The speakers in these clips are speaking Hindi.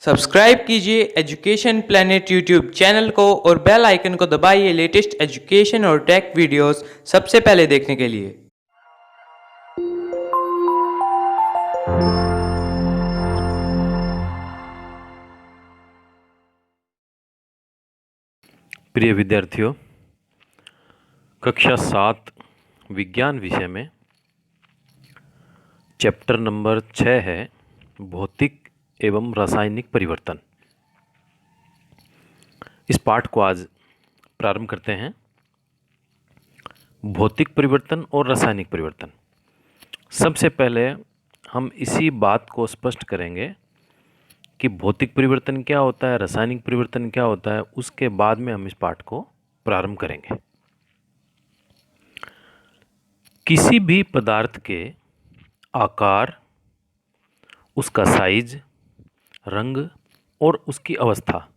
सब्सक्राइब कीजिए एजुकेशन प्लेनेट यूट्यूब चैनल को और बेल आइकन को दबाइए लेटेस्ट एजुकेशन और टेक वीडियोस सबसे पहले देखने के लिए। प्रिय विद्यार्थियों, कक्षा 7 विज्ञान विषय में चैप्टर नंबर 6 है भौतिक एवं रासायनिक परिवर्तन। इस पाठ को आज प्रारंभ करते हैं। भौतिक परिवर्तन और रासायनिक परिवर्तन। सबसे पहले हम इसी बात को स्पष्ट करेंगे कि भौतिक परिवर्तन क्या होता है, रासायनिक परिवर्तन क्या होता है, उसके बाद में हम इस पाठ को प्रारंभ करेंगे। किसी भी पदार्थ के आकार, उसका साइज, रंग और उसकी अवस्था,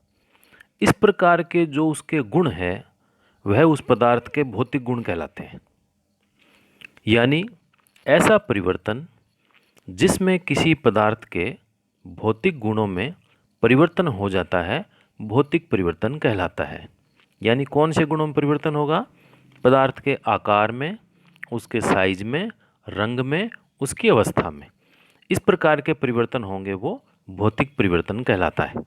इस प्रकार के जो उसके गुण हैं वह उस पदार्थ के भौतिक गुण कहलाते हैं। यानी ऐसा परिवर्तन जिसमें किसी पदार्थ के भौतिक गुणों में परिवर्तन हो जाता है भौतिक परिवर्तन कहलाता है। यानी कौन से गुणों में परिवर्तन होगा? पदार्थ के आकार में, उसके साइज में, रंग में, उसकी अवस्था में। इस प्रकार के परिवर्तन होंगे वो भौतिक परिवर्तन कहलाता है।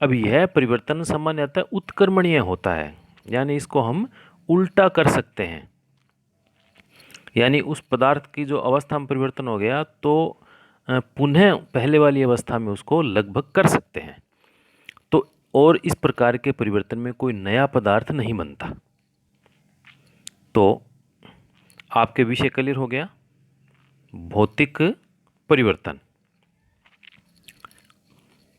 अब यह परिवर्तन सामान्यतः उत्क्रमणीय होता है, यानी इसको हम उल्टा कर सकते हैं। यानी उस पदार्थ की जो अवस्था में परिवर्तन हो गया तो पुनः पहले वाली अवस्था में उसको लगभग कर सकते हैं। तो और इस प्रकार के परिवर्तन में कोई नया पदार्थ नहीं बनता। तो आपके विषय क्लियर हो गया। भौतिक परिवर्तन,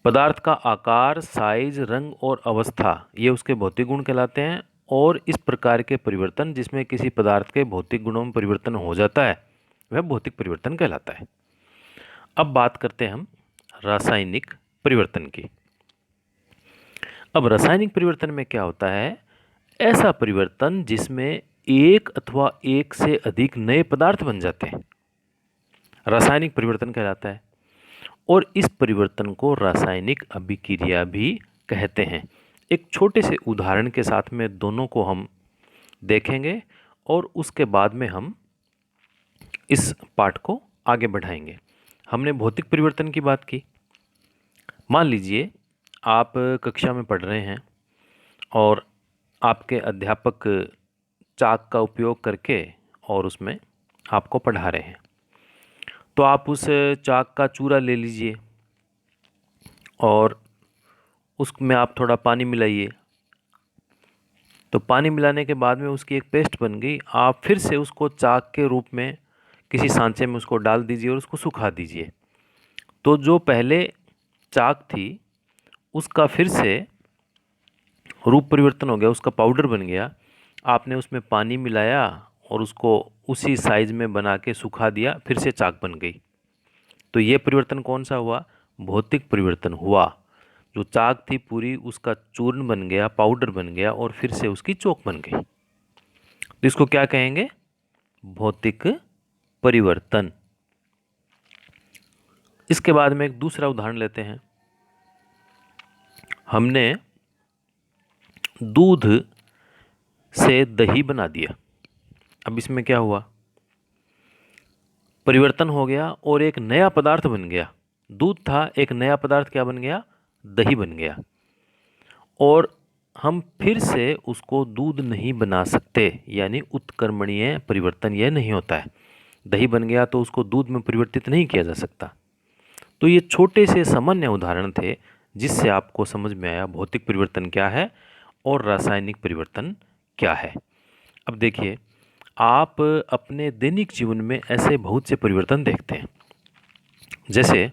पदार्थ का आकार, साइज, रंग और अवस्था ये उसके भौतिक गुण कहलाते हैं। और इस प्रकार के परिवर्तन जिसमें किसी पदार्थ के भौतिक गुणों में परिवर्तन हो जाता है वह भौतिक परिवर्तन कहलाता है। अब बात करते हैं हम रासायनिक परिवर्तन की। अब रासायनिक परिवर्तन में क्या होता है? ऐसा परिवर्तन जिसमें एक अथवा एक से अधिक नए पदार्थ बन जाते हैं रासायनिक परिवर्तन कहलाता है। और इस परिवर्तन को रासायनिक अभिक्रिया भी कहते हैं। एक छोटे से उदाहरण के साथ में दोनों को हम देखेंगे और उसके बाद में हम इस पाठ को आगे बढ़ाएंगे। हमने भौतिक परिवर्तन की बात की। मान लीजिए आप कक्षा में पढ़ रहे हैं और आपके अध्यापक चाक का उपयोग करके और उसमें आपको पढ़ा रहे हैं। तो आप उस चाक का चूरा ले लीजिए और उसमें आप थोड़ा पानी मिलाइए। तो पानी मिलाने के बाद में उसकी एक पेस्ट बन गई। आप फिर से उसको चाक के रूप में किसी सांचे में उसको डाल दीजिए और उसको सुखा दीजिए। तो जो पहले चाक थी उसका फिर से रूप परिवर्तन हो गया, उसका पाउडर बन गया। आपने उसमें पानी मिलाया और उसको उसी साइज में बना के सुखा दिया, फिर से चाक बन गई। तो ये परिवर्तन कौन सा हुआ? भौतिक परिवर्तन हुआ। जो चाक थी पूरी उसका चूर्ण बन गया, पाउडर बन गया और फिर से उसकी चोक बन गई। तो इसको क्या कहेंगे? भौतिक परिवर्तन। इसके बाद में एक दूसरा उदाहरण लेते हैं। हमने दूध से दही बना दिया। अब इसमें क्या हुआ? परिवर्तन हो गया और एक नया पदार्थ बन गया। दूध था, एक नया पदार्थ क्या बन गया? दही बन गया। और हम फिर से उसको दूध नहीं बना सकते, यानी उत्क्रमणीय परिवर्तन यह नहीं होता है। दही बन गया तो उसको दूध में परिवर्तित नहीं किया जा सकता। तो ये छोटे से सामान्य उदाहरण थे जिससे आपको समझ में आया भौतिक परिवर्तन क्या है और रासायनिक परिवर्तन क्या है। अब देखिए, आप अपने दैनिक जीवन में ऐसे बहुत से परिवर्तन देखते हैं। जैसे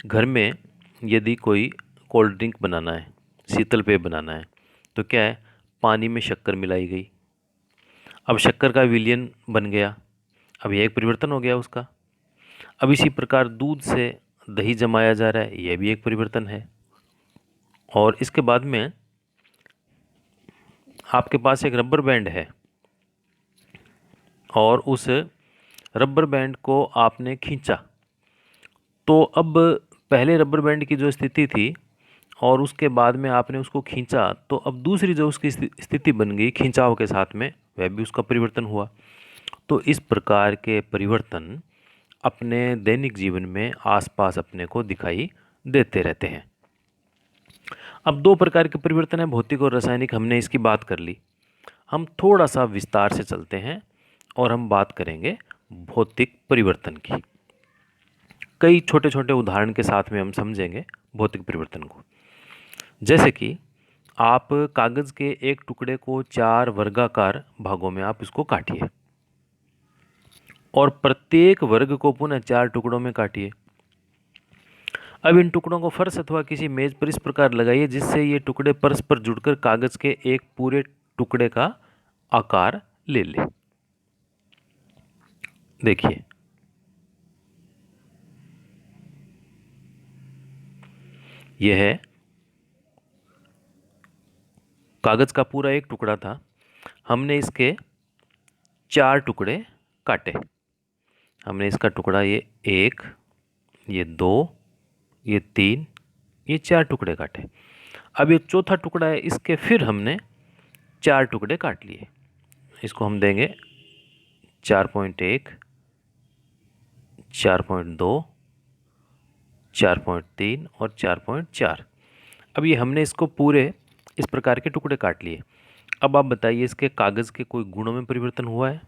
घर में यदि कोई कोल्ड ड्रिंक बनाना है, शीतल पेय बनाना है, तो क्या है? पानी में शक्कर मिलाई गई। अब शक्कर का विलयन बन गया। अब यह एक परिवर्तन हो गया उसका। अब इसी प्रकार दूध से दही जमाया जा रहा है, यह भी एक परिवर्तन है। और इसके बाद में आपके पास एक रबर बैंड है और उस रबर बैंड को आपने खींचा। तो अब पहले रबर बैंड की जो स्थिति थी और उसके बाद में आपने उसको खींचा, तो अब दूसरी जो उसकी स्थिति बन गई खिंचाव के साथ में, वह भी उसका परिवर्तन हुआ। तो इस प्रकार के परिवर्तन अपने दैनिक जीवन में आसपास अपने को दिखाई देते रहते हैं। अब दो प्रकार के परिवर्तन हैं, भौतिक और रासायनिक, हमने इसकी बात कर ली। हम थोड़ा सा विस्तार से चलते हैं और हम बात करेंगे भौतिक परिवर्तन की। कई छोटे छोटे उदाहरण के साथ में हम समझेंगे भौतिक परिवर्तन को। जैसे कि आप कागज़ के एक टुकड़े को 4 वर्गाकार भागों में आप इसको काटिए और प्रत्येक वर्ग को पुनः 4 टुकड़ों में काटिए। अब इन टुकड़ों को फर्श अथवा किसी मेज पर इस प्रकार लगाइए जिससे ये टुकड़े परस्पर जुड़कर कागज़ के एक पूरे टुकड़े का आकार ले ले। देखिए, यह है कागज़ का पूरा एक टुकड़ा था, हमने इसके 4 टुकड़े काटे। हमने इसका टुकड़ा ये 1, ये 2, ये 3, ये 4 टुकड़े काटे। अब ये चौथा टुकड़ा है, इसके फिर हमने 4 टुकड़े काट लिए। इसको हम देंगे 4.1, 4.2, 4.3 और 4.4। अब ये हमने इसको पूरे इस प्रकार के टुकड़े काट लिए। अब आप बताइए इसके कागज़ के कोई गुणों में परिवर्तन हुआ है?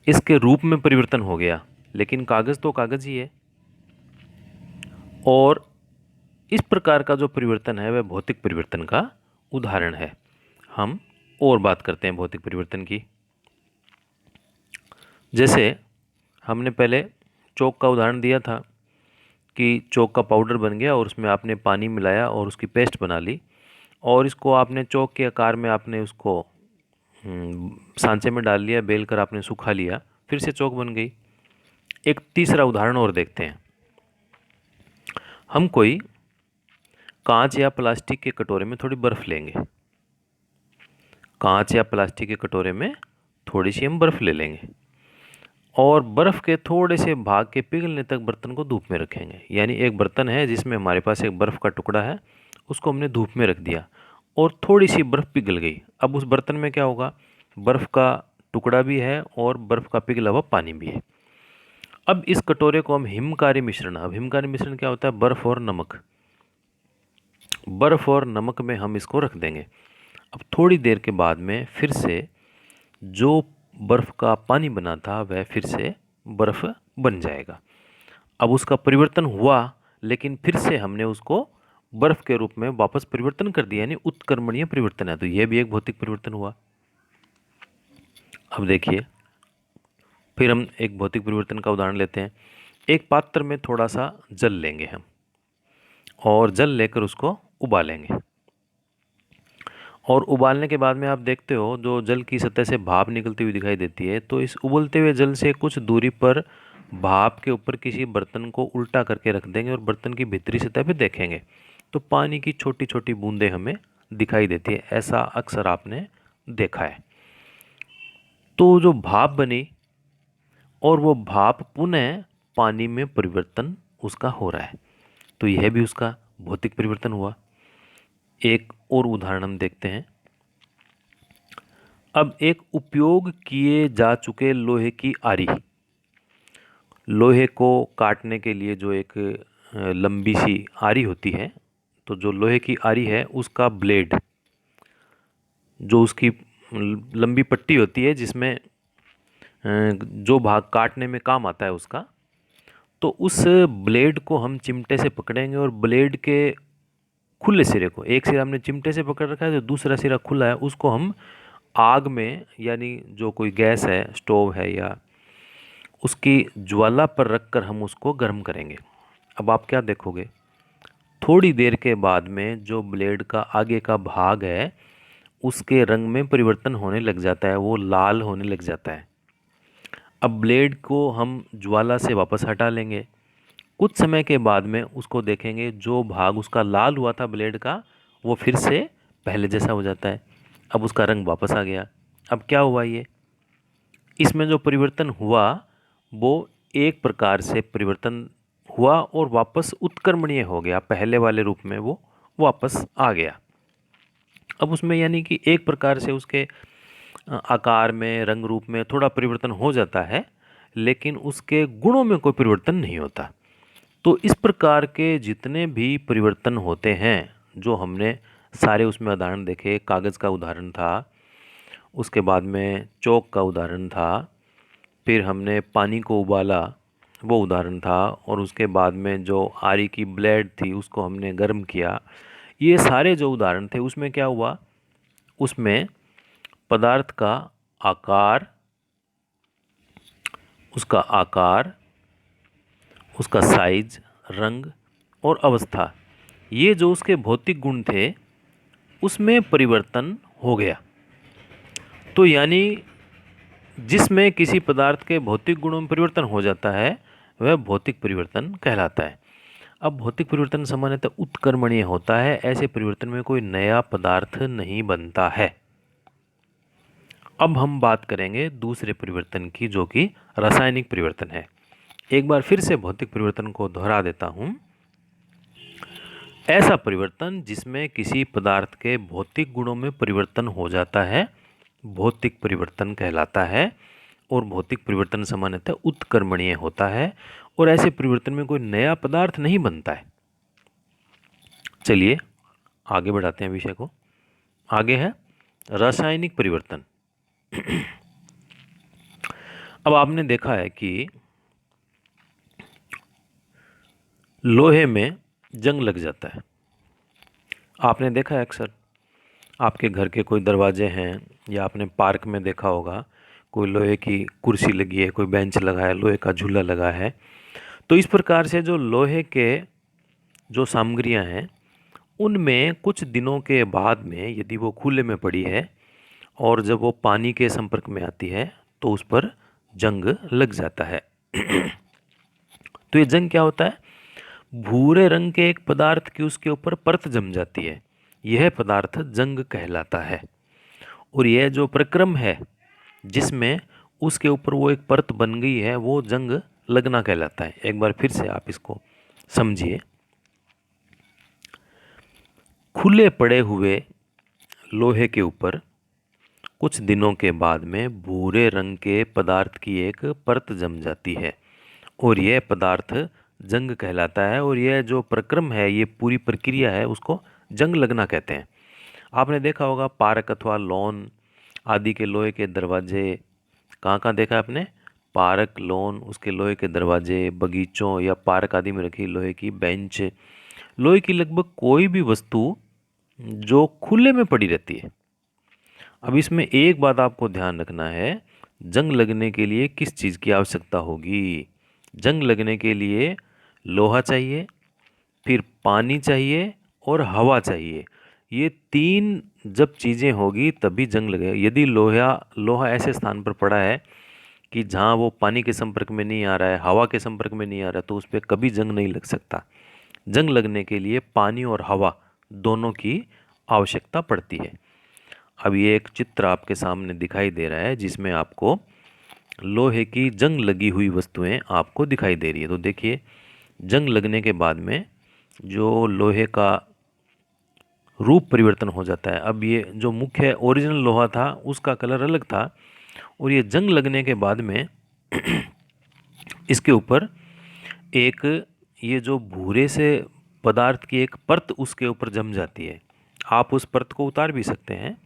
इसके रूप में परिवर्तन हो गया, लेकिन कागज़ तो कागज़ ही है। और इस प्रकार का जो परिवर्तन है वह भौतिक परिवर्तन का उदाहरण है। हम और बात करते हैं भौतिक परिवर्तन की। जैसे हमने पहले चौक का उदाहरण दिया था कि चौक का पाउडर बन गया और उसमें आपने पानी मिलाया और उसकी पेस्ट बना ली और इसको आपने चौक के आकार में आपने उसको सांचे में डाल लिया, बेल कर आपने सुखा लिया, फिर से चौक बन गई। एक तीसरा उदाहरण और देखते हैं। हम कोई कांच या प्लास्टिक के कटोरे में थोड़ी बर्फ़ लेंगे। कांच या प्लास्टिक के कटोरे में थोड़ी सी हम बर्फ़ ले लेंगे और बर्फ़ के थोड़े से भाग के पिघलने तक बर्तन को धूप में रखेंगे। यानी एक बर्तन है जिसमें हमारे पास एक बर्फ़ का टुकड़ा है, उसको हमने धूप में रख दिया और थोड़ी सी बर्फ़ पिघल गई। अब उस बर्तन में क्या होगा? बर्फ़ का टुकड़ा भी है और बर्फ़ का पिघला हुआ पानी भी है। अब इस कटोरे को हम हिमकारी मिश्रण, अब हिमकारी मिश्रण क्या होता है? बर्फ़ और नमक। बर्फ़ और नमक में हम इसको रख देंगे। अब थोड़ी देर के बाद में फिर से जो बर्फ़ का पानी बना था वह फिर से बर्फ़ बन जाएगा। अब उसका परिवर्तन हुआ, लेकिन फिर से हमने उसको बर्फ़ के रूप में वापस परिवर्तन कर दिया, यानी उत्क्रमणीय परिवर्तन है। तो यह भी एक भौतिक परिवर्तन हुआ। अब देखिए, फिर हम एक भौतिक परिवर्तन का उदाहरण लेते हैं। एक पात्र में थोड़ा सा जल लेंगे हम और जल लेकर उसको उबालेंगे और उबालने के बाद में आप देखते हो जो जल की सतह से भाप निकलती हुई दिखाई देती है। तो इस उबलते हुए जल से कुछ दूरी पर भाप के ऊपर किसी बर्तन को उल्टा करके रख देंगे और बर्तन की भीतरी सतह पे देखेंगे तो पानी की छोटी छोटी बूंदें हमें दिखाई देती है। ऐसा अक्सर आपने देखा है। तो जो भाप बनी और वो भाप पुनः पानी में परिवर्तन उसका हो रहा है, तो यह भी उसका भौतिक परिवर्तन हुआ। एक और उदाहरण हम देखते हैं। अब एक उपयोग किए जा चुके लोहे की आरी, लोहे को काटने के लिए जो एक लंबी सी आरी होती है, तो जो लोहे की आरी है उसका ब्लेड, जो उसकी लंबी पट्टी होती है जिसमें जो भाग काटने में काम आता है उसका, तो उस ब्लेड को हम चिमटे से पकड़ेंगे और ब्लेड के खुले सिरे को, एक सिरा हमने चिमटे से पकड़ रखा है जो दूसरा सिरा खुला है, उसको हम आग में, यानी जो कोई गैस है, स्टोव है या उसकी ज्वाला पर रखकर हम उसको गर्म करेंगे। अब आप क्या देखोगे? थोड़ी देर के बाद में जो ब्लेड का आगे का भाग है उसके रंग में परिवर्तन होने लग जाता है, वो लाल होने लग जाता है। अब ब्लेड को हम ज्वाला से वापस हटा लेंगे। कुछ समय के बाद में उसको देखेंगे, जो भाग उसका लाल हुआ था ब्लेड का वो फिर से पहले जैसा हो जाता है। अब उसका रंग वापस आ गया। अब क्या हुआ? ये इसमें जो परिवर्तन हुआ वो एक प्रकार से परिवर्तन हुआ और वापस उत्क्रमणीय हो गया, पहले वाले रूप में वो वापस आ गया। अब उसमें यानी कि एक प्रकार से उसके आकार में, रंग रूप में थोड़ा परिवर्तन हो जाता है, लेकिन उसके गुणों में कोई परिवर्तन नहीं होता। तो इस प्रकार के जितने भी परिवर्तन होते हैं, जो हमने सारे उसमें उदाहरण देखे, कागज़ का उदाहरण था, उसके बाद में चौक का उदाहरण था, फिर हमने पानी को उबाला वो उदाहरण था, और उसके बाद में जो आरी की ब्लेड थी उसको हमने गर्म किया। ये सारे जो उदाहरण थे उसमें क्या हुआ, उसमें पदार्थ का आकार, उसका आकार, उसका साइज, रंग और अवस्था, ये जो उसके भौतिक गुण थे उसमें परिवर्तन हो गया। तो यानी जिसमें किसी पदार्थ के भौतिक गुणों में परिवर्तन हो जाता है वह भौतिक परिवर्तन कहलाता है। अब भौतिक परिवर्तन सामान्यतः उत्क्रमणीय होता है, ऐसे परिवर्तन में कोई नया पदार्थ नहीं बनता है। अब हम बात करेंगे दूसरे परिवर्तन की, जो कि रासायनिक परिवर्तन है। एक बार फिर से भौतिक परिवर्तन को दोहरा देता हूं। ऐसा परिवर्तन जिसमें किसी पदार्थ के भौतिक गुणों में परिवर्तन हो जाता है भौतिक परिवर्तन कहलाता है, और भौतिक परिवर्तन सामान्यतः उत्क्रमणीय होता है, और ऐसे परिवर्तन में कोई नया पदार्थ नहीं बनता है। चलिए आगे बढ़ाते हैं विषय को। आगे है रासायनिक परिवर्तन। अब आपने देखा है कि लोहे में जंग लग जाता है। आपने देखा है अक्सर आपके घर के कोई दरवाजे हैं, या आपने पार्क में देखा होगा कोई लोहे की कुर्सी लगी है, कोई बेंच लगा है, लोहे का झूला लगा है। तो इस प्रकार से जो लोहे के जो सामग्रियां हैं उनमें कुछ दिनों के बाद में यदि वो खुले में पड़ी है और जब वो पानी के संपर्क में आती है तो उस पर जंग लग जाता है। तो ये जंग क्या होता है, भूरे रंग के एक पदार्थ की उसके ऊपर परत जम जाती है, यह पदार्थ जंग कहलाता है। और यह जो प्रक्रम है जिसमें उसके ऊपर वो एक परत बन गई है वो जंग लगना कहलाता है। एक बार फिर से आप इसको समझिए। खुले पड़े हुए लोहे के ऊपर कुछ दिनों के बाद में भूरे रंग के पदार्थ की एक परत जम जाती है, और यह पदार्थ जंग कहलाता है। और यह जो प्रक्रम है, ये पूरी प्रक्रिया है, उसको जंग लगना कहते हैं। आपने देखा होगा पार्क अथवा लॉन आदि के लोहे के दरवाजे, कहाँ कहाँ देखा है आपने, पार्क, लॉन, उसके लोहे के दरवाजे, बगीचों या पार्क आदि में रखी लोहे की बेंच, लोहे की लगभग कोई भी वस्तु जो खुले में पड़ी रहती है। अब इसमें एक बात आपको ध्यान रखना है, जंग लगने के लिए किस चीज़ की आवश्यकता होगी। जंग लगने के लिए लोहा चाहिए, फिर पानी चाहिए और हवा चाहिए। ये तीन जब चीज़ें होगी तभी जंग लगेगा। यदि लोहा ऐसे स्थान पर पड़ा है कि जहाँ वो पानी के संपर्क में नहीं आ रहा है, हवा के संपर्क में नहीं आ रहा है, तो उस पर कभी जंग नहीं लग सकता। जंग लगने के लिए पानी और हवा दोनों की आवश्यकता पड़ती है। अब ये एक चित्र आपके सामने दिखाई दे रहा है जिसमें आपको लोहे की जंग लगी हुई वस्तुएं आपको दिखाई दे रही है। तो देखिए, जंग लगने के बाद में जो लोहे का रूप परिवर्तन हो जाता है। अब ये जो मुख्य ओरिजिनल लोहा था उसका कलर अलग था, और ये जंग लगने के बाद में इसके ऊपर एक ये जो भूरे से पदार्थ की एक परत उसके ऊपर जम जाती है। आप उस परत को उतार भी सकते हैं।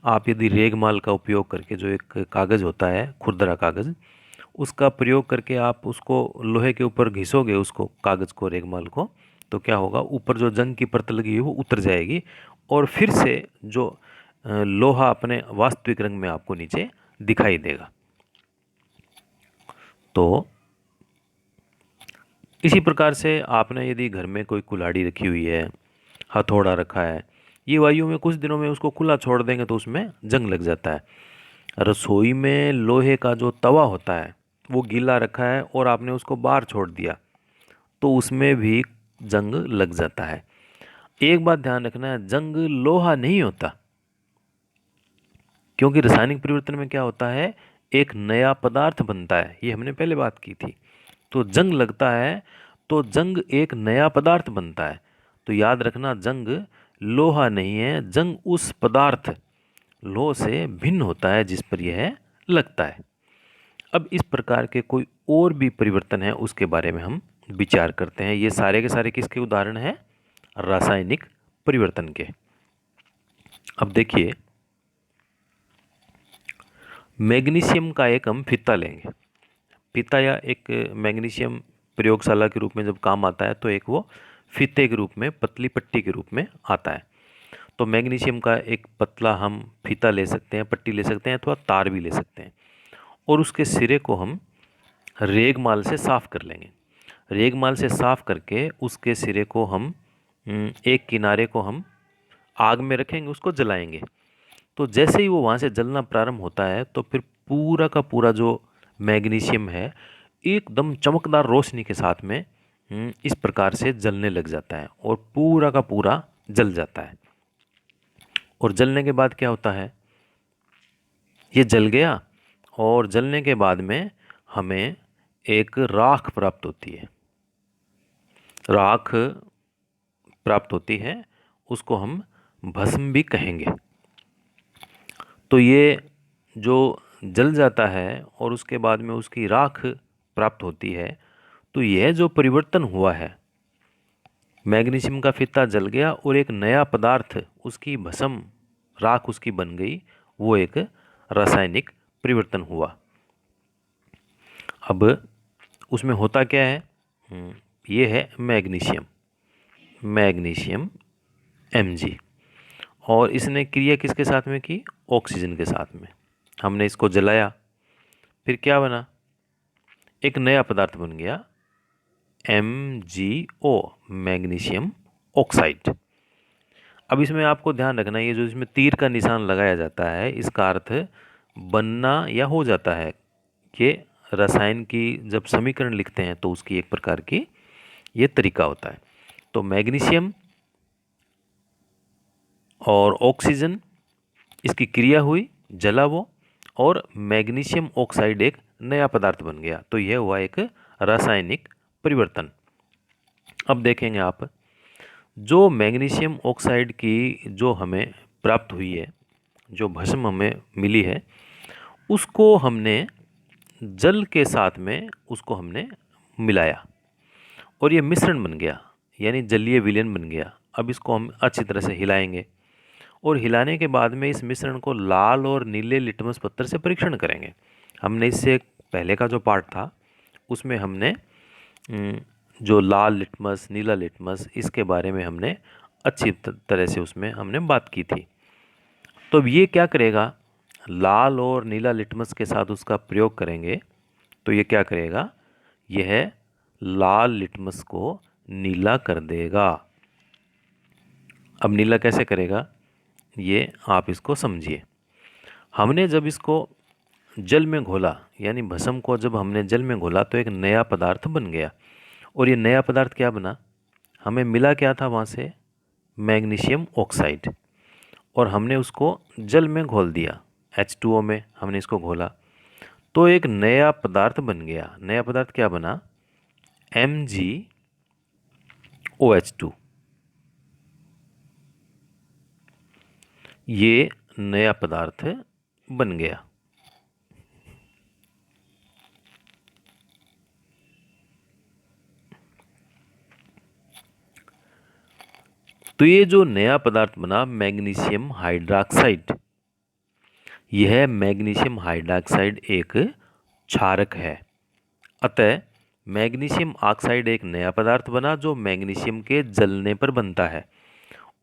आप यदि रेगमाल का उपयोग करके, जो एक कागज़ होता है खुरदरा कागज़, उसका प्रयोग करके आप उसको लोहे के ऊपर घिसोगे, उसको कागज़ को, रेगमाल को, तो क्या होगा, ऊपर जो जंग की परत लगी है वो उतर जाएगी, और फिर से जो लोहा अपने वास्तविक रंग में आपको नीचे दिखाई देगा। तो इसी प्रकार से आपने यदि घर में कोई कुल्हाड़ी रखी हुई है, हथौड़ा रखा है, ये वायु में कुछ दिनों में उसको खुला छोड़ देंगे तो उसमें जंग लग जाता है। रसोई में लोहे का जो तवा होता है वो गीला रखा है और आपने उसको बाहर छोड़ दिया तो उसमें भी जंग लग जाता है। एक बात ध्यान रखना है, जंग लोहा नहीं होता, क्योंकि रासायनिक परिवर्तन में क्या होता है, एक नया पदार्थ बनता है। ये हमने पहले बात की थी। तो जंग लगता है तो जंग एक नया पदार्थ बनता है। तो याद रखना, जंग लोहा नहीं है, जंग उस पदार्थ लोह से भिन्न होता है जिस पर यह लगता है। अब इस प्रकार के कोई और भी परिवर्तन है उसके बारे में हम विचार करते हैं। ये सारे के सारे किसके उदाहरण हैं? रासायनिक परिवर्तन के। अब देखिए, मैग्नीशियम का एक हम फीता लेंगे। फीता या एक मैग्नीशियम प्रयोगशाला के रूप में जब काम आता है तो एक वो फीते के रूप में, पतली पट्टी के रूप में आता है। तो मैग्नीशियम का एक पतला हम फीता ले सकते हैं, पट्टी ले सकते हैं, अथवा तार भी ले सकते हैं, और उसके सिरे को हम रेगमाल से साफ़ कर लेंगे। रेगमाल से साफ़ करके उसके सिरे को हम एक किनारे को हम आग में रखेंगे, उसको जलाएंगे। तो जैसे ही वो वहाँ से जलना प्रारंभ होता है तो फिर पूरा का पूरा जो मैग्नीशियम है एकदम चमकदार रोशनी के साथ में इस प्रकार से जलने लग जाता है और पूरा का पूरा जल जाता है। और जलने के बाद क्या होता है? ये जल गया और जलने के बाद में हमें एक राख प्राप्त होती है। राख प्राप्त होती है, उसको हम भस्म भी कहेंगे। तो ये जो जल जाता है और उसके बाद में उसकी राख प्राप्त होती है, तो यह जो परिवर्तन हुआ है, मैग्नीशियम का फीता जल गया और एक नया पदार्थ उसकी भस्म, राख उसकी बन गई, वो एक रासायनिक परिवर्तन हुआ। अब उसमें होता क्या है? ये है मैग्नीशियम Mg, और इसने क्रिया किसके साथ में की? ऑक्सीजन के साथ में। हमने इसको जलाया, फिर क्या बना? एक नया पदार्थ बन गया MgO, मैग्नीशियम ऑक्साइड। अब इसमें आपको ध्यान रखना, ये जो इसमें तीर का निशान लगाया जाता है, इसका अर्थ बनना या हो जाता है कि रसायन की जब समीकरण लिखते हैं तो उसकी एक प्रकार की ये तरीका होता है। तो मैग्नीशियम और ऑक्सीजन, इसकी क्रिया हुई, जला वो, और मैग्नीशियम ऑक्साइड एक नया पदार्थ बन गया। तो यह हुआ एक रासायनिक परिवर्तन। अब देखेंगे आप, जो मैग्नीशियम ऑक्साइड की जो हमें प्राप्त हुई है, जो भस्म हमें मिली है, उसको हमने जल के साथ में उसको हमने मिलाया और ये मिश्रण बन गया, यानी जलीय विलयन बन गया। अब इसको हम अच्छी तरह से हिलाएंगे और हिलाने के बाद में इस मिश्रण को लाल और नीले लिटमस पत्थर से परीक्षण करेंगे। हमने इससे पहले का जो पार्ट था उसमें हमने जो लाल लिटमस, नीला लिटमस, इसके बारे में हमने अच्छी तरह से उसमें हमने बात की थी। तो अब ये क्या करेगा? लाल और नीला लिटमस के साथ उसका प्रयोग करेंगे तो ये क्या करेगा? यह लाल लिटमस को नीला कर देगा। अब नीला कैसे करेगा, ये आप इसको समझिए। हमने जब इसको जल में घोला, यानी भस्म को जब हमने जल में घोला तो एक नया पदार्थ बन गया। और ये नया पदार्थ क्या बना? हमें मिला क्या था वहाँ से? Magnesium oxide. और हमने उसको जल में घोल दिया, H2O में हमने इसको घोला, तो एक नया पदार्थ बन गया। नया पदार्थ क्या बना? MgOH2। ये नया पदार्थ बन गया। तो ये जो नया पदार्थ बना मैग्नीशियम हाइड्रॉक्साइड, यह मैग्नीशियम हाइड्रॉक्साइड एक क्षारक है। अतः मैग्नीशियम ऑक्साइड एक नया पदार्थ बना जो मैग्नीशियम के जलने पर बनता है,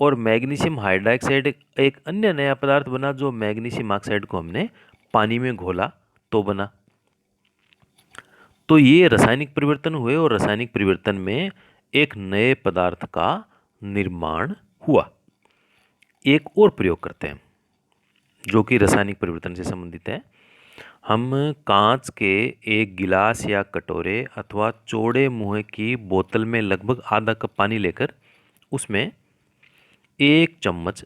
और मैग्नीशियम हाइड्रॉक्साइड एक अन्य नया पदार्थ बना जो मैग्नीशियम ऑक्साइड को हमने पानी में घोला तो बना। तो ये रासायनिक परिवर्तन हुए और रासायनिक परिवर्तन में एक नए पदार्थ का निर्माण हुआ। एक और प्रयोग करते हैं जो कि रासायनिक परिवर्तन से संबंधित है। हम कांच के एक गिलास या कटोरे अथवा चौड़े मुंह की बोतल में लगभग आधा कप पानी लेकर उसमें 1 चम्मच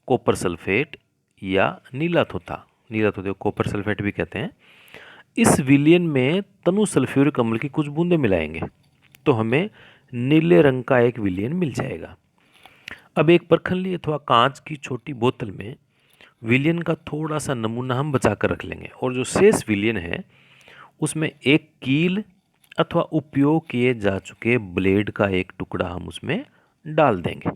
कॉपर सल्फेट या नीला थोथा को कॉपर सल्फेट भी कहते हैं, इस विलयन में तनु सल्फ्यूरिक अम्ल की कुछ बूंदें मिलाएंगे। तो हमें नीले रंग का एक विलयन मिल जाएगा। अब एक परखनली अथवा कांच की छोटी बोतल में विलयन का थोड़ा सा नमूना हम बचा कर रख लेंगे और जो शेष विलयन है उसमें एक कील अथवा उपयोग किए जा चुके ब्लेड का एक टुकड़ा हम उसमें डाल देंगे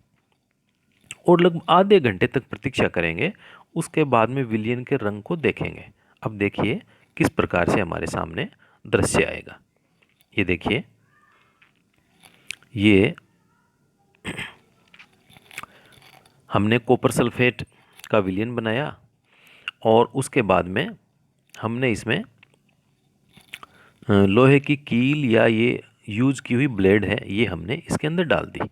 और लगभग आधे घंटे तक प्रतीक्षा करेंगे। उसके बाद में विलयन के रंग को देखेंगे। अब देखिए किस प्रकार से हमारे सामने दृश्य आएगा। ये देखिए, ये हमने कॉपर सल्फेट का विलयन बनाया और उसके बाद में हमने इसमें लोहे की कील या ये यूज की हुई ब्लेड है ये हमने इसके अंदर डाल दी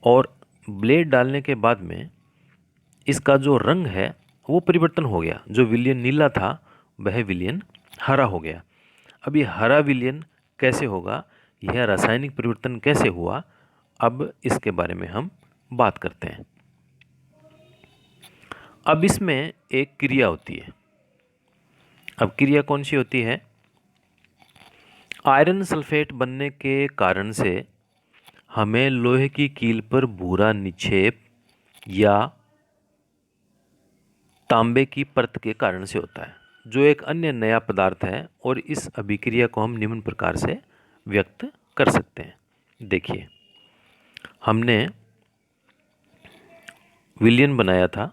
और ब्लेड डालने के बाद में इसका जो रंग है वो परिवर्तन हो गया। जो विलयन नीला था वह विलयन हरा हो गया। अब ये हरा विलयन कैसे होगा, यह रासायनिक परिवर्तन कैसे हुआ, अब इसके बारे में हम बात करते हैं। अब इसमें एक क्रिया होती है। अब क्रिया कौन सी होती है? आयरन सल्फेट बनने के कारण से हमें लोहे की कील पर भूरा निक्षेप या तांबे की परत के कारण से होता है, जो एक अन्य नया पदार्थ है और इस अभिक्रिया को हम निम्न प्रकार से व्यक्त कर सकते हैं। देखिए, हमने विलयन बनाया था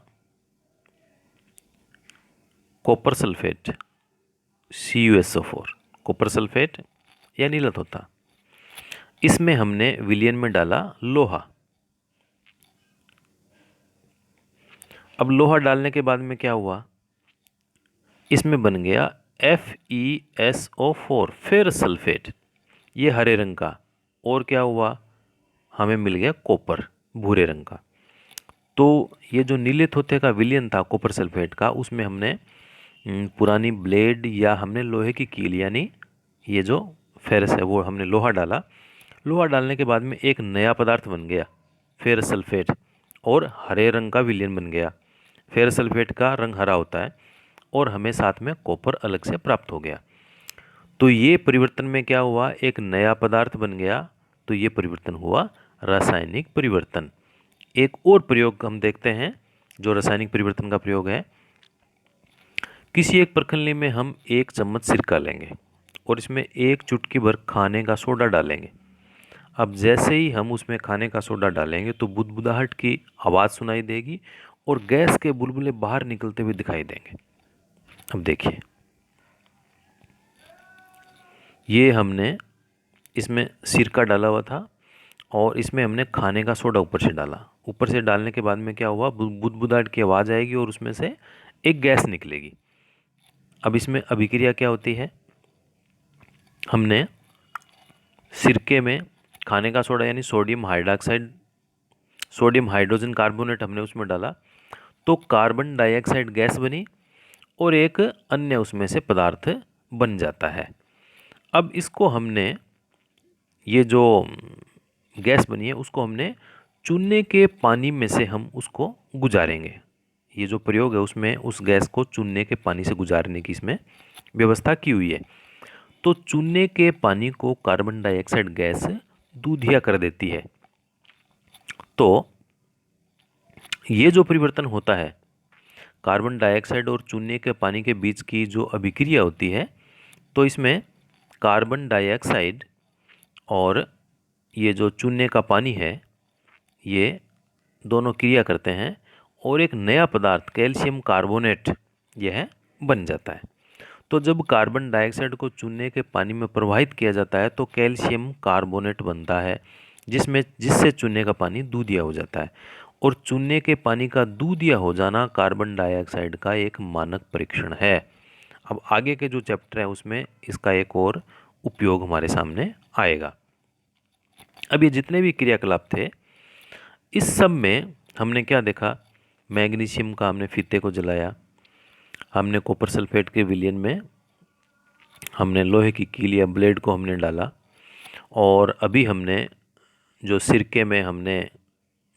copper sulphate CuSO4, copper sulphate या नीला तोता। इसमें हमने विलयन में डाला लोहा। अब लोहा डालने के बाद में क्या हुआ, इसमें बन गया FeSO4 फेरस सल्फेट, ये हरे रंग का। और क्या हुआ, हमें मिल गया कॉपर भूरे रंग का। तो ये जो नीले तोते का विलयन था कॉपर सल्फेट का, उसमें हमने पुरानी ब्लेड या हमने लोहे की कील यानी ये जो फेरस है वो हमने लोहा डाला। लोहा डालने के बाद में एक नया पदार्थ बन गया फेरस सल्फेट और हरे रंग का विलयन बन गया। फेरस सल्फेट का रंग हरा होता है और हमें साथ में कॉपर अलग से प्राप्त हो गया। तो ये परिवर्तन में क्या हुआ, एक नया पदार्थ बन गया। तो ये परिवर्तन हुआ रासायनिक परिवर्तन। एक और प्रयोग हम देखते हैं जो रासायनिक परिवर्तन का प्रयोग है। किसी एक प्रखंडली में हम 1 चम्मच सिरका लेंगे और इसमें 1 चुटकी भर खाने का सोडा डालेंगे। अब जैसे ही हम उसमें खाने का सोडा डालेंगे तो बुदबुदाहट की आवाज़ सुनाई देगी और गैस के बुलबुले बाहर निकलते हुए दिखाई देंगे। अब देखिए, ये हमने इसमें सिरका डाला हुआ था और इसमें हमने खाने का सोडा ऊपर से डाला। ऊपर से डालने के बाद में क्या हुआ, बुदबुदाहट की आवाज़ आएगी और उसमें से एक गैस निकलेगी। अब इसमें अभिक्रिया क्या होती है, हमने सिरके में खाने का सोडा यानी sodium hydroxide, sodium hydrogen carbonate हमने उसमें डाला तो कार्बन डाइऑक्साइड गैस बनी और एक अन्य उसमें से पदार्थ बन जाता है। अब इसको हमने, ये जो गैस बनी है उसको हमने चूने के पानी में से हम उसको गुजारेंगे। ये जो प्रयोग है उसमें उस गैस को चूने के पानी से गुजारने की इसमें व्यवस्था की हुई है। तो चूने के पानी को कार्बन डाइऑक्साइड गैस दूधिया कर देती है। तो ये जो परिवर्तन होता है कार्बन डाइऑक्साइड और चूने के पानी के बीच की जो अभिक्रिया होती है, तो इसमें कार्बन डाइऑक्साइड और ये जो चूने का पानी है ये दोनों क्रिया करते हैं और एक नया पदार्थ कैल्शियम कार्बोनेट यह बन जाता है। तो जब कार्बन डाइऑक्साइड को चूने के पानी में प्रवाहित किया जाता है तो कैल्शियम कार्बोनेट बनता है जिससे चूने का पानी दूधिया हो जाता है। और चूने के पानी का दूधिया हो जाना कार्बन डाइऑक्साइड का एक मानक परीक्षण है। अब आगे के जो चैप्टर है उसमें इसका एक और उपयोग हमारे सामने आएगा। अब ये जितने भी क्रियाकलाप थे इस सब में हमने क्या देखा, मैग्नीशियम का हमने फीते को जलाया, हमने कॉपर सल्फेट के विलयन में हमने लोहे की कील या ब्लेड को हमने डाला और अभी हमने जो सिरके में हमने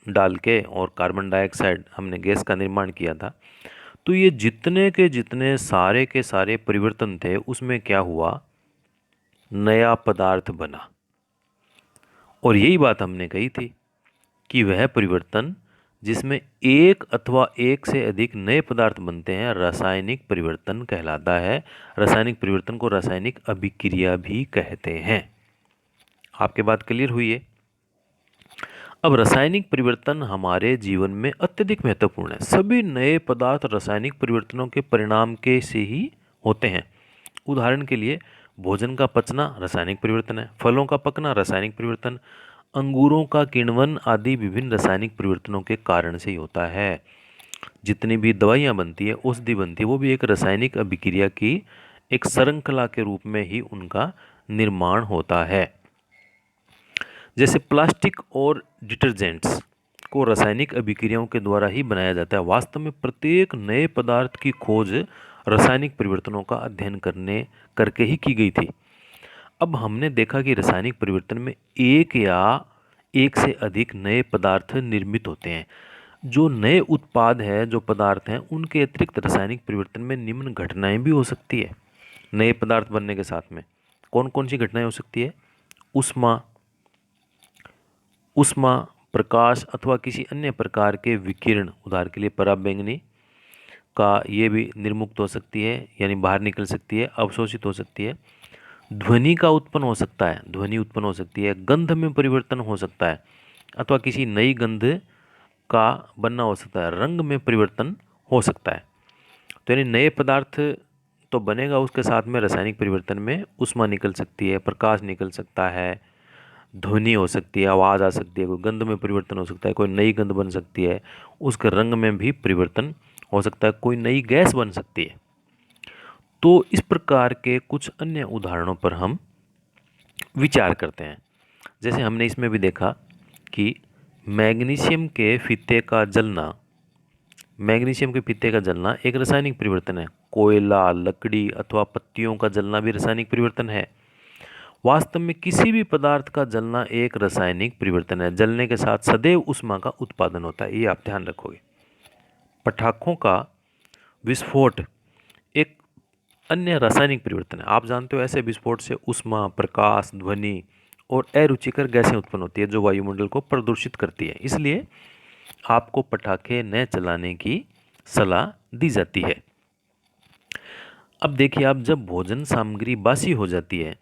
डाल के और कार्बन डाइऑक्साइड हमने गैस का निर्माण किया था। तो ये जितने के जितने सारे के सारे परिवर्तन थे उसमें क्या हुआ, नया पदार्थ बना और यही बात हमने कही थी कि वह परिवर्तन जिसमें एक अथवा एक से अधिक नए पदार्थ बनते हैं रासायनिक परिवर्तन कहलाता है। रासायनिक परिवर्तन को रासायनिक अभिक्रिया भी कहते हैं। आपके बात क्लियर हुई है? अब रासायनिक परिवर्तन हमारे जीवन में अत्यधिक महत्वपूर्ण है। सभी नए पदार्थ रासायनिक परिवर्तनों के परिणाम के से ही होते हैं। उदाहरण के लिए भोजन का पचना रासायनिक परिवर्तन है, फलों का पकना रासायनिक परिवर्तन, अंगूरों का किण्वन आदि विभिन्न रासायनिक परिवर्तनों के कारण से ही होता है। जितनी भी दवाइयाँ बनती है, औषधि बनती है, वो भी एक रासायनिक अभिक्रिया की एक श्रृंखला के रूप में ही उनका निर्माण होता है। जैसे प्लास्टिक और डिटर्जेंट्स को रासायनिक अभिक्रियाओं के द्वारा ही बनाया जाता है। वास्तव में प्रत्येक नए पदार्थ की खोज रासायनिक परिवर्तनों का अध्ययन करके ही की गई थी। अब हमने देखा कि रासायनिक परिवर्तन में एक या एक से अधिक नए पदार्थ निर्मित होते हैं। जो नए उत्पाद है, जो पदार्थ हैं, उनके अतिरिक्त रासायनिक परिवर्तन में निम्न घटनाएं भी हो सकती है। नए पदार्थ बनने के साथ में कौन कौन सी घटनाएं हो सकती है? उष्मा, प्रकाश अथवा किसी अन्य प्रकार के विकिरण, उदाहरण के लिए पराबैंगनी का ये भी निर्मुक्त हो सकती है, यानी बाहर निकल सकती है, अवशोषित हो सकती है। ध्वनि का उत्पन्न हो सकता है, ध्वनि उत्पन्न हो सकती है। गंध में परिवर्तन हो सकता है अथवा किसी नई गंध का बनना हो सकता है। रंग में परिवर्तन हो सकता है। तो यानी नए पदार्थ तो बनेगा, उसके साथ में रासायनिक परिवर्तन में ऊष्मा निकल सकती है, प्रकाश निकल सकता है, ध्वनि हो सकती है, आवाज़ आ सकती है, कोई गंध में परिवर्तन हो सकता है, कोई नई गंध बन सकती है, उसके रंग में भी परिवर्तन हो सकता है, कोई नई गैस बन सकती है। तो इस प्रकार के कुछ अन्य उदाहरणों पर हम विचार करते हैं। जैसे हमने इसमें भी देखा कि मैग्नीशियम के फीते का जलना एक रासायनिक परिवर्तन है। कोयला, लकड़ी अथवा पत्तियों का जलना भी रासायनिक परिवर्तन है। वास्तव में किसी भी पदार्थ का जलना एक रासायनिक परिवर्तन है। जलने के साथ सदैव ऊष्मा का उत्पादन होता है, ये आप ध्यान रखोगे। पटाखों का विस्फोट एक अन्य रासायनिक परिवर्तन है। आप जानते हो ऐसे विस्फोट से ऊष्मा, प्रकाश, ध्वनि और अरुचिकर गैसें उत्पन्न होती है जो वायुमंडल को प्रदूषित करती है। इसलिए आपको पटाखे न चलाने की सलाह दी जाती है। अब देखिए, आप जब भोजन सामग्री बासी हो जाती है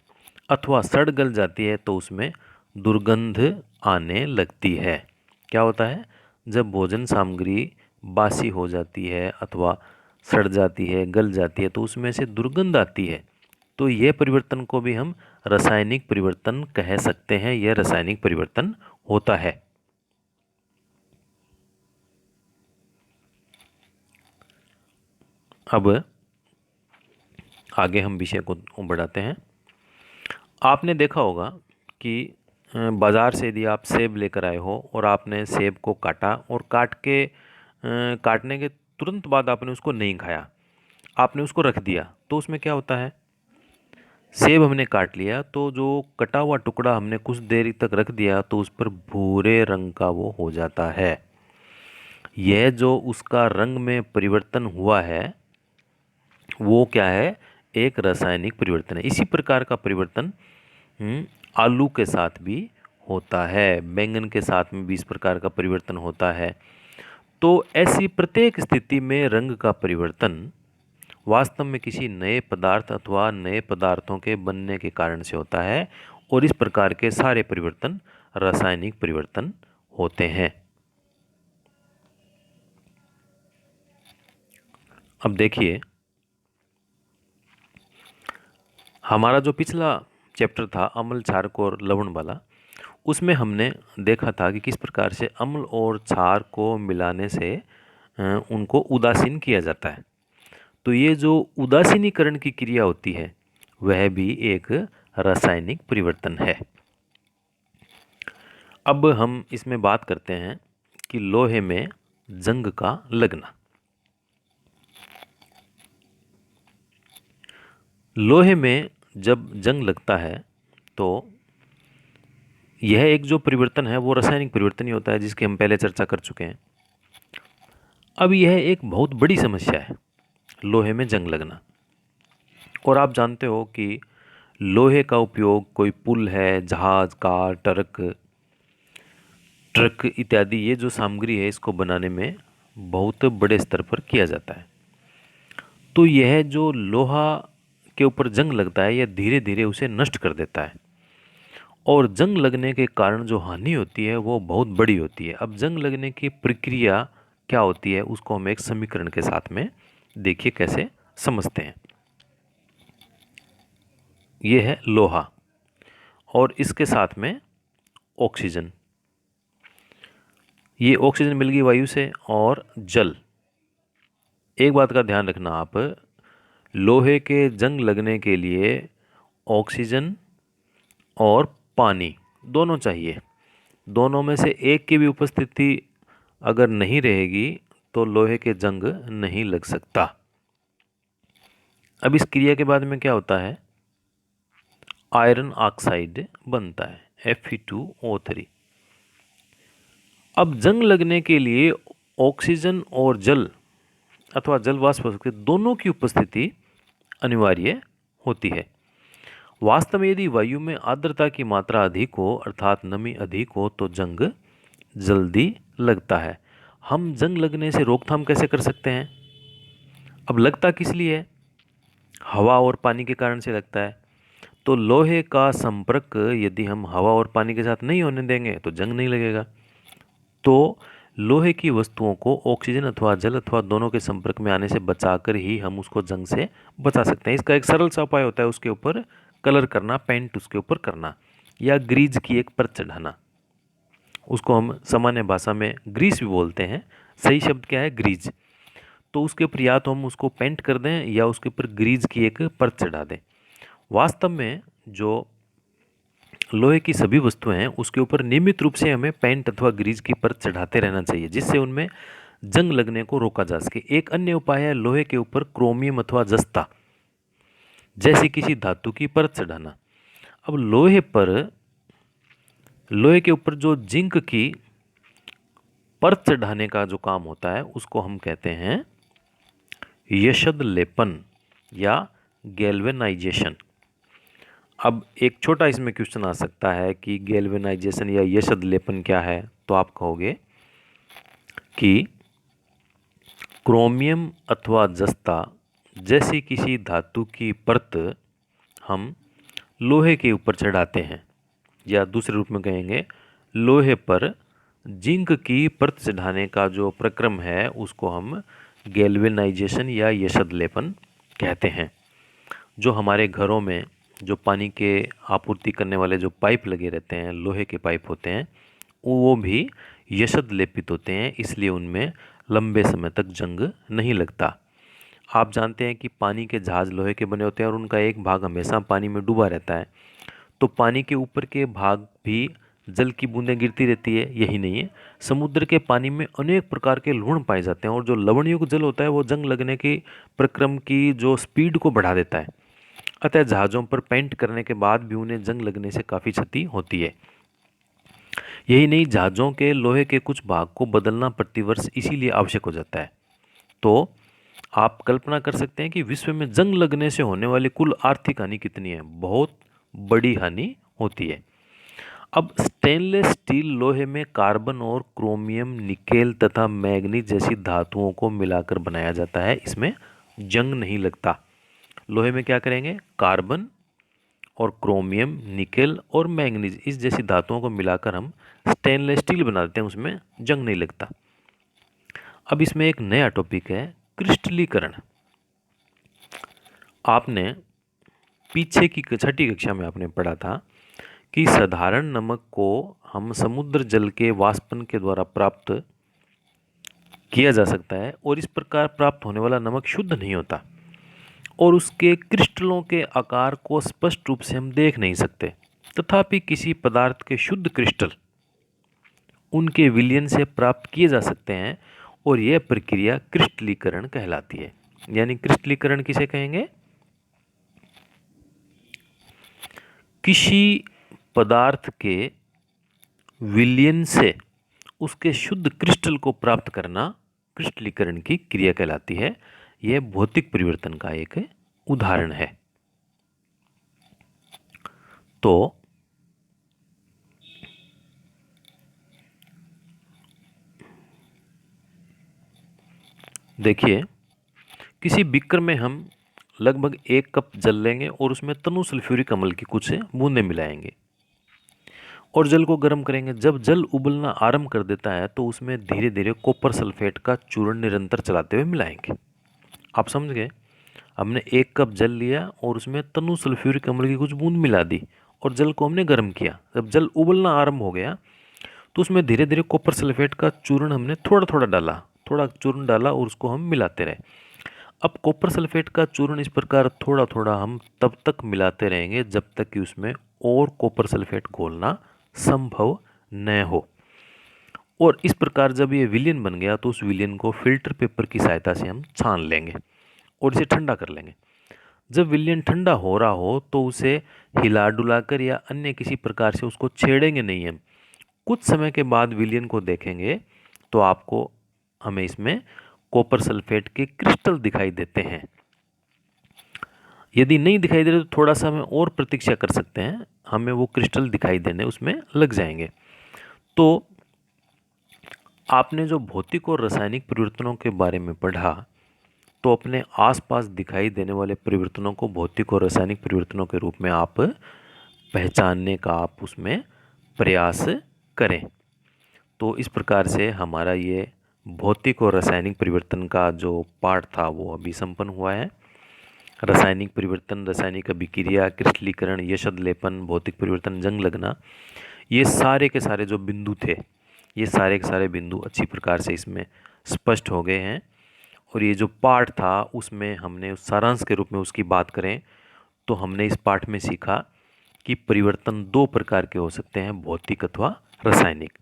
अथवा सड़ गल जाती है तो उसमें दुर्गंध आने लगती है। क्या होता है? जब भोजन सामग्री बासी हो जाती है अथवा सड़ जाती है, गल जाती है, तो उसमें से दुर्गंध आती है। तो यह परिवर्तन को भी हम रासायनिक परिवर्तन कह सकते हैं। यह रासायनिक परिवर्तन होता है। अब आगे हम विषय को बढ़ाते हैं। आपने देखा होगा कि बाज़ार से यदि आप सेब लेकर आए हो और आपने सेब को काटा और काटने के तुरंत बाद आपने उसको नहीं खाया, आपने उसको रख दिया, तो उसमें क्या होता है? सेब हमने काट लिया तो जो कटा हुआ टुकड़ा हमने कुछ देर तक रख दिया तो उस पर भूरे रंग का वो हो जाता है। यह जो उसका रंग में परिवर्तन हुआ है वो क्या है? एक रासायनिक परिवर्तन है। इसी प्रकार का परिवर्तन आलू के साथ भी होता है, बैंगन के साथ में भी इस प्रकार का परिवर्तन होता है। तो ऐसी प्रत्येक स्थिति में रंग का परिवर्तन वास्तव में किसी नए पदार्थ अथवा नए पदार्थों के बनने के कारण से होता है और इस प्रकार के सारे परिवर्तन रासायनिक परिवर्तन होते हैं। अब देखिए, हमारा जो पिछला चैप्टर था अम्ल, क्षारक और लवण वाला, उसमें हमने देखा था कि किस प्रकार से अम्ल और क्षार को मिलाने से उनको उदासीन किया जाता है। तो ये जो उदासीनीकरण की क्रिया होती है वह भी एक रासायनिक परिवर्तन है। अब हम इसमें बात करते हैं कि लोहे में जंग का लगना। लोहे में जब जंग लगता है तो यह एक जो परिवर्तन है वो रासायनिक परिवर्तन ही होता है, जिसकी हम पहले चर्चा कर चुके हैं। अब यह एक बहुत बड़ी समस्या है, लोहे में जंग लगना। और आप जानते हो कि लोहे का उपयोग कोई पुल है, जहाज, कार, ट्रक ट्रक इत्यादि ये जो सामग्री है इसको बनाने में बहुत बड़े स्तर पर किया जाता है। तो यह जो लोहा के ऊपर जंग लगता है यह धीरे धीरे उसे नष्ट कर देता है और जंग लगने के कारण जो हानि होती है वो बहुत बड़ी होती है। अब जंग लगने की प्रक्रिया क्या होती है उसको हम एक समीकरण के साथ में देखिए कैसे समझते हैं। ये है लोहा और इसके साथ में ऑक्सीजन। ये ऑक्सीजन मिल गई वायु से और जल। एक बात का ध्यान रखना आप, लोहे के जंग लगने के लिए ऑक्सीजन और पानी दोनों चाहिए। दोनों में से एक की भी उपस्थिति अगर नहीं रहेगी तो लोहे के जंग नहीं लग सकता। अब इस क्रिया के बाद में क्या होता है, आयरन ऑक्साइड बनता है Fe2O3। अब जंग लगने के लिए ऑक्सीजन और जल अथवा जल वाष्प हो सकते दोनों की उपस्थिति अनिवार्य होती है। वास्तव में यदि वायु में आर्द्रता की मात्रा अधिक हो अर्थात नमी अधिक हो तो जंग जल्दी लगता है। हम जंग लगने से रोकथाम कैसे कर सकते हैं? अब लगता किस लिए है? हवा और पानी के कारण से लगता है। तो लोहे का संपर्क यदि हम हवा और पानी के साथ नहीं होने देंगे तो जंग नहीं लगेगा। तो लोहे की वस्तुओं को ऑक्सीजन अथवा जल अथवा दोनों के संपर्क में आने से बचाकर ही हम उसको जंग से बचा सकते हैं। इसका एक सरल सा उपाय होता है उसके ऊपर कलर करना, पेंट उसके ऊपर करना या ग्रीज की एक परत चढ़ाना। उसको हम सामान्य भाषा में ग्रीस भी बोलते हैं, सही शब्द क्या है ग्रीज। तो उसके ऊपर या तो हम उसको पेंट कर दें या उसके ऊपर ग्रीज की एक परत चढ़ा दें। वास्तव में जो लोहे की सभी वस्तुएं हैं उसके ऊपर नियमित रूप से हमें पेंट अथवा ग्रीज की परत चढ़ाते रहना चाहिए जिससे उनमें जंग लगने को रोका जा सके। एक अन्य उपाय है लोहे के ऊपर क्रोमियम अथवा जस्ता जैसी किसी धातु की परत चढ़ाना। अब लोहे के ऊपर जो जिंक की परत चढ़ाने का जो काम होता है उसको हम कहते हैं यशद लेपन या गैल्वेनाइजेशन। अब एक छोटा इसमें क्वेश्चन आ सकता है कि गैल्वेनाइजेशन या यशद लेपन क्या है, तो आप कहोगे कि क्रोमियम अथवा जस्ता जैसी किसी धातु की परत हम लोहे के ऊपर चढ़ाते हैं, या दूसरे रूप में कहेंगे लोहे पर जिंक की परत चढ़ाने का जो प्रक्रम है उसको हम गैल्वेनाइजेशन या यशद लेपन कहते हैं। जो हमारे घरों में जो पानी के आपूर्ति करने वाले जो पाइप लगे रहते हैं, लोहे के पाइप होते हैं, वो भी यशद लेपित होते हैं, इसलिए उनमें लंबे समय तक जंग नहीं लगता। आप जानते हैं कि पानी के जहाज़ लोहे के बने होते हैं और उनका एक भाग हमेशा पानी में डूबा रहता है। तो पानी के ऊपर के भाग भी जल की बूंदें गिरती रहती है। यही नहीं है, समुद्र के पानी में अनेक प्रकार के लवण पाए जाते हैं और जो लवणयुक्त जल होता है वो जंग लगने की प्रक्रम की जो स्पीड को बढ़ा देता है। अतः जहाज़ों पर पेंट करने के बाद भी उन्हें जंग लगने से काफ़ी क्षति होती है। यही नहीं, जहाज़ों के लोहे के कुछ भाग को बदलना प्रतिवर्ष इसीलिए आवश्यक हो जाता है। तो आप कल्पना कर सकते हैं कि विश्व में जंग लगने से होने वाली कुल आर्थिक हानि कितनी है। बहुत बड़ी हानि होती है। अब स्टेनलेस स्टील लोहे में कार्बन और क्रोमियम, निकेल तथा मैग्नीज जैसी धातुओं को मिलाकर बनाया जाता है, इसमें जंग नहीं लगता। लोहे में क्या करेंगे, कार्बन और क्रोमियम, निकेल और मैग्नीज इस जैसी धातुओं को मिलाकर हम स्टेनलेस स्टील बना देते हैं, उसमें जंग नहीं लगता। अब इसमें एक नया टॉपिक है क्रिस्टलीकरण। आपने पीछे की छठी कक्षा में आपने पढ़ा था कि साधारण नमक को हम समुद्र जल के वाष्पन के द्वारा प्राप्त किया जा सकता है और इस प्रकार प्राप्त होने वाला नमक शुद्ध नहीं होता और उसके क्रिस्टलों के आकार को स्पष्ट रूप से हम देख नहीं सकते। तथापि किसी पदार्थ के शुद्ध क्रिस्टल उनके विलयन से प्राप्त किए जा सकते हैं और यह प्रक्रिया क्रिस्टलीकरण कहलाती है। यानी क्रिस्टलीकरण किसे कहेंगे, किसी पदार्थ के विलयन से उसके शुद्ध क्रिस्टल को प्राप्त करना क्रिस्टलीकरण की क्रिया कहलाती है। यह भौतिक परिवर्तन का एक उदाहरण है। तो देखिए, किसी बीकर में हम लगभग 1 कप जल लेंगे और उसमें तनु सल्फ्यूरिक अम्ल की कुछ बूंदें मिलाएंगे और जल को गर्म करेंगे। जब जल उबलना आरंभ कर देता है तो उसमें धीरे धीरे कॉपर सल्फेट का चूर्ण निरंतर चलाते हुए मिलाएंगे। आप समझ गए? हमने 1 कप जल लिया और उसमें तनु सल्फ्यूरिक अम्ल की कुछ बूंद मिला दी और जल को हमने गर्म किया। जब जल उबलना आरंभ हो गया तो उसमें धीरे धीरे कॉपर सल्फेट का चूर्ण हमने थोड़ा थोड़ा डाला, थोड़ा चूर्ण डाला और उसको हम मिलाते रहे। अब कॉपर सल्फेट का चूर्ण इस प्रकार थोड़ा थोड़ा हम तब तक मिलाते रहेंगे जब तक कि उसमें और कॉपर सल्फेट घोलना संभव न हो। और इस प्रकार जब ये विलयन बन गया तो उस विलयन को फिल्टर पेपर की सहायता से हम छान लेंगे और इसे ठंडा कर लेंगे। जब विलयन ठंडा हो रहा हो तो उसे हिला डुलाकर या अन्य किसी प्रकार से उसको छेड़ेंगे नहीं हम। कुछ समय के बाद विलयन को देखेंगे तो आपको हमें इसमें कॉपर सल्फेट के क्रिस्टल दिखाई देते हैं। यदि नहीं दिखाई दे रहे तो थोड़ा सा हमें और प्रतीक्षा कर सकते हैं, हमें वो क्रिस्टल दिखाई देने उसमें लग जाएंगे। तो आपने जो भौतिक और रासायनिक परिवर्तनों के बारे में पढ़ा, तो अपने आसपास दिखाई देने वाले परिवर्तनों को भौतिक और रासायनिक परिवर्तनों के रूप में आप पहचानने का आप उसमें प्रयास करें। तो इस प्रकार से हमारा ये भौतिक और रासायनिक परिवर्तन का जो पाठ था वो अभी संपन्न हुआ है। रासायनिक परिवर्तन, रासायनिक अभिक्रिया, क्रिस्टलीकरण, यशद लेपन, भौतिक परिवर्तन, जंग लगना, ये सारे के सारे जो बिंदु थे, ये सारे के सारे बिंदु अच्छी प्रकार से इसमें स्पष्ट हो गए हैं। और ये जो पाठ था उसमें हमने उस सारांश के रूप में उसकी बात करें तो हमने इस पाठ में सीखा कि परिवर्तन 2 प्रकार के हो सकते हैं, भौतिक अथवा रासायनिक।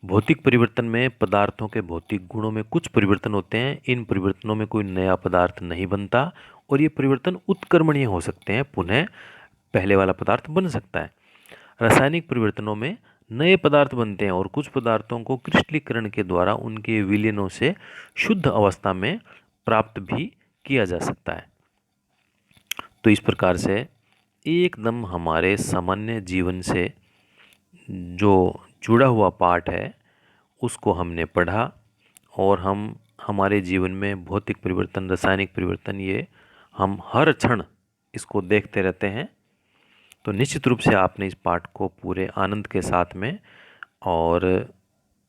भौतिक परिवर्तन में पदार्थों के भौतिक गुणों में कुछ परिवर्तन होते हैं। इन परिवर्तनों में कोई नया पदार्थ नहीं बनता और ये परिवर्तन उत्क्रमणीय हो सकते हैं, पुनः पहले वाला पदार्थ बन सकता है। रासायनिक परिवर्तनों में नए पदार्थ बनते हैं और कुछ पदार्थों को क्रिस्टलीकरण के द्वारा उनके विलयनों से शुद्ध अवस्था में प्राप्त भी किया जा सकता है। तो इस प्रकार से एकदम हमारे सामान्य जीवन से जो जुड़ा हुआ पाठ है उसको हमने पढ़ा और हम हमारे जीवन में भौतिक परिवर्तन, रासायनिक परिवर्तन, ये हम हर क्षण इसको देखते रहते हैं। तो निश्चित रूप से आपने इस पाठ को पूरे आनंद के साथ में और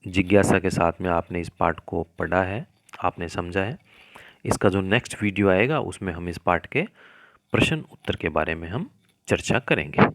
जिज्ञासा के साथ में आपने इस पाठ को पढ़ा है, आपने समझा है। इसका जो नेक्स्ट वीडियो आएगा उसमें हम इस पाठ के प्रश्न उत्तर के बारे में हम चर्चा करेंगे।